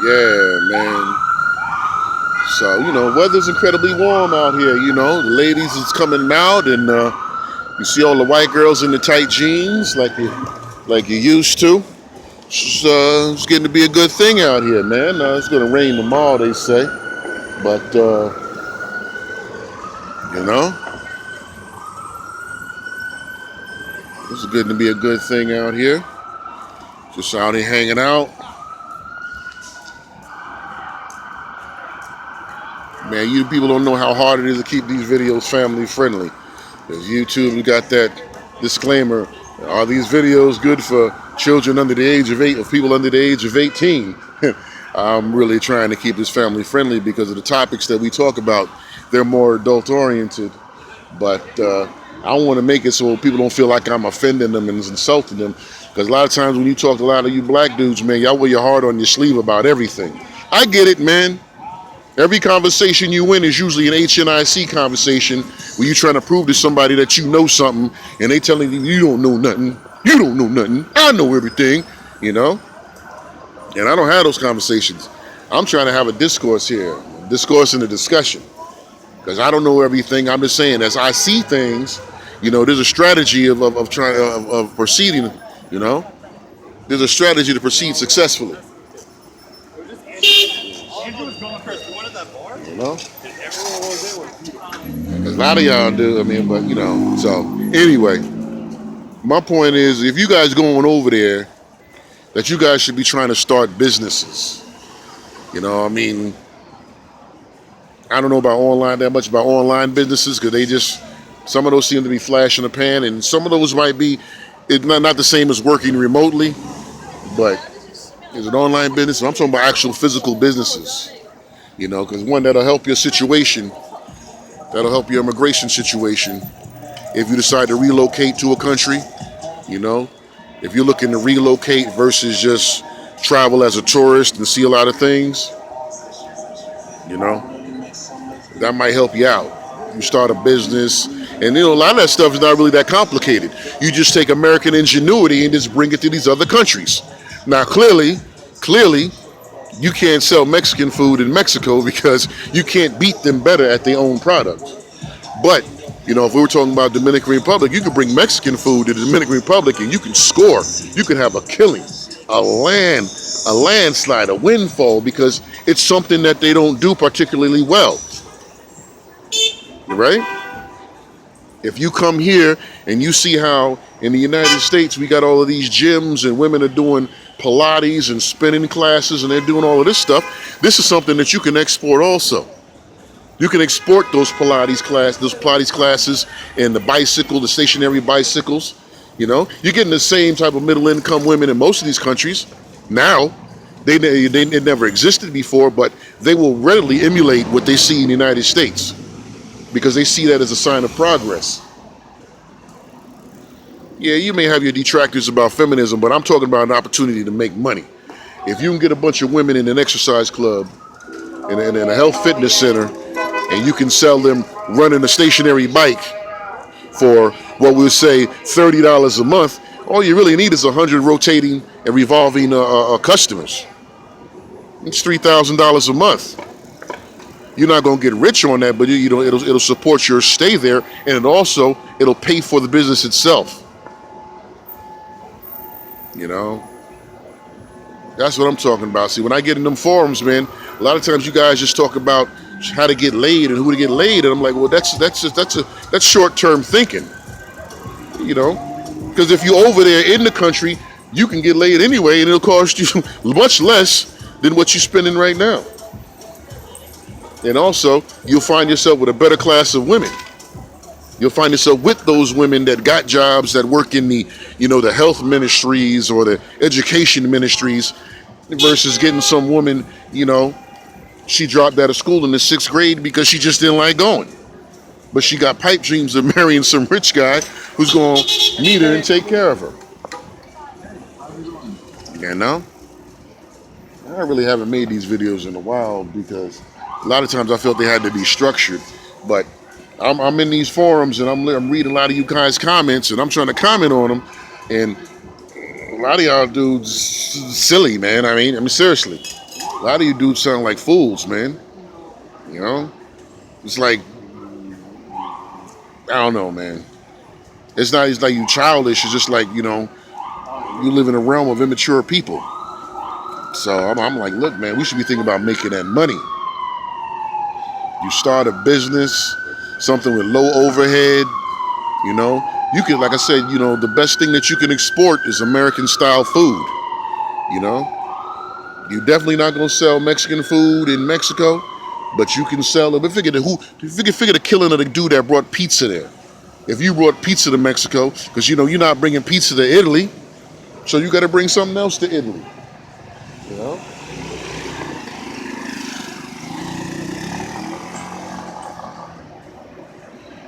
Yeah, man. So, weather's incredibly warm out here, The ladies is coming out and you see all the white girls in the tight jeans like you used to. It's getting to be a good thing out here, man. It's going to rain tomorrow, they say. But, you know, it's getting to be a good thing out here. Just out here hanging out. Man, you people don't know how hard it is to keep these videos family friendly. Because YouTube got that disclaimer. Are these videos good for children under the age of 8 or people under the age of 18? I'm really trying to keep this family friendly because of the topics that we talk about. They're more adult oriented. But I don't want to make it so people don't feel like I'm offending them and insulting them. Because a lot of times when you talk to a lot of you black dudes, man, y'all wear your heart on your sleeve about everything. I get it, man. Every conversation you win is usually an HNIC conversation where you're trying to prove to somebody that you know something and they telling you you don't know nothing. You don't know nothing. I know everything, And I don't have those conversations. I'm trying to have a discourse here, discourse and a discussion. Because I don't know everything. I'm just saying, as I see things, there's a strategy of proceeding, There's a strategy to proceed successfully. As a lot of y'all do, so anyway, my point is, if you guys going over there, that you guys should be trying to start businesses. I don't know about that much about online businesses because some of those seem to be flash in the pan, and some of those might be not the same as working remotely, but is it online business? I'm talking about actual physical businesses. Because one, that'll help your situation. That'll help your immigration situation. If you decide to relocate to a country, if you're looking to relocate versus just travel as a tourist and see a lot of things, that might help you out. You start a business, and a lot of that stuff is not really that complicated. You just take American ingenuity and just bring it to these other countries. Now, clearly, you can't sell Mexican food in Mexico because you can't beat them better at their own product. But, if we were talking about Dominican Republic, you could bring Mexican food to the Dominican Republic and you can score. You can have a killing, a landslide, a windfall, because it's something that they don't do particularly well. Right? If you come here and you see how in the United States we got all of these gyms and women are doing Pilates and spinning classes and they're doing all of this stuff, this is something that you can export also. You can export those Pilates classes and the stationary bicycles. You're getting the same type of middle income women in most of these countries. Now, they never existed before, but they will readily emulate what they see in the United States because they see that as a sign of progress. Yeah, you may have your detractors about feminism, but I'm talking about an opportunity to make money. If you can get a bunch of women in an exercise club and a health fitness center, and you can sell them running a stationary bike for what we would say $30 a month, all you really need is 100 rotating and revolving customers. It's $3,000 a month. You're not going to get rich on that, but it'll support your stay there, and it'll pay for the business itself. That's what I'm talking about. See, when I get in them forums, man, a lot of times you guys just talk about how to get laid and who to get laid, and I'm like, well, that's short-term thinking, because if you're over there in the country, you can get laid anyway, and it'll cost you much less than what you're spending right now. And also, you'll find yourself with a better class of women. You'll find yourself with those women that got jobs that work in the, the health ministries or the education ministries versus getting some woman, she dropped out of school in the 6th grade because she just didn't like going. But she got pipe dreams of marrying some rich guy who's going to meet her and take care of her. I really haven't made these videos in a while because a lot of times I felt they had to be structured. But I'm in these forums and I'm reading a lot of you guys' comments and I'm trying to comment on them. And a lot of y'all dudes silly, man. I mean, seriously. A lot of you dudes sound like fools, man. You know? It's like, I don't know, man. It's like you childish. It's just like, you live in a realm of immature people. So I'm like, look, man, we should be thinking about making that money. You start a business, something with low overhead, You could, like I said, the best thing that you can export is American style food. You know? You're definitely not gonna sell Mexican food in Mexico, but you can sell it. But figure the killing of the dude that brought pizza there. If you brought pizza to Mexico, because you're not bringing pizza to Italy, so you got to bring something else to Italy.